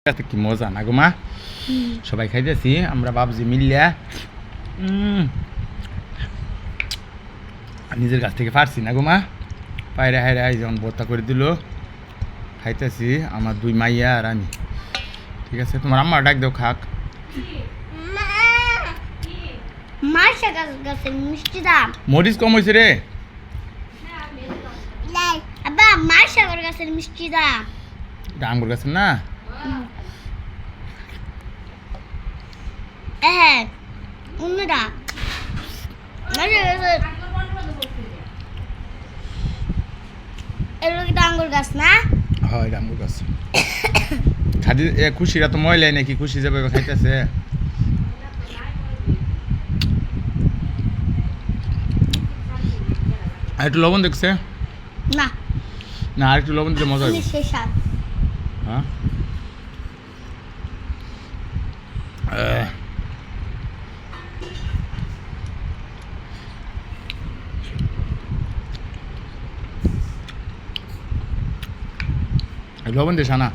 কি মজা না গো মা সবাই খাইতেছি আমরা বাবজি মিললিয়া নিজের কাছ থেকে পারছি না গো মা পায়রা হায়রা যেমন ভর্তা করে দিল খাইতেছি আমার দুই মাইয়া আর আমি ঠিক আছে তোমার আম্মা ডাক দাও খাক মরিচ কম হয়েছে রে ডাঙ্গুর গাছের না ডাঙ্গুর গাছ না হয় ডাঙ্গুর গাছ খাদি খুশিরা তো ময়লাই নাকি খুশি যাবে খাইতেছে আর একটু লবণ দেখছে না না আর একটু লবণ দিলে মজা হবে হ্যাঁ লবণ দিস না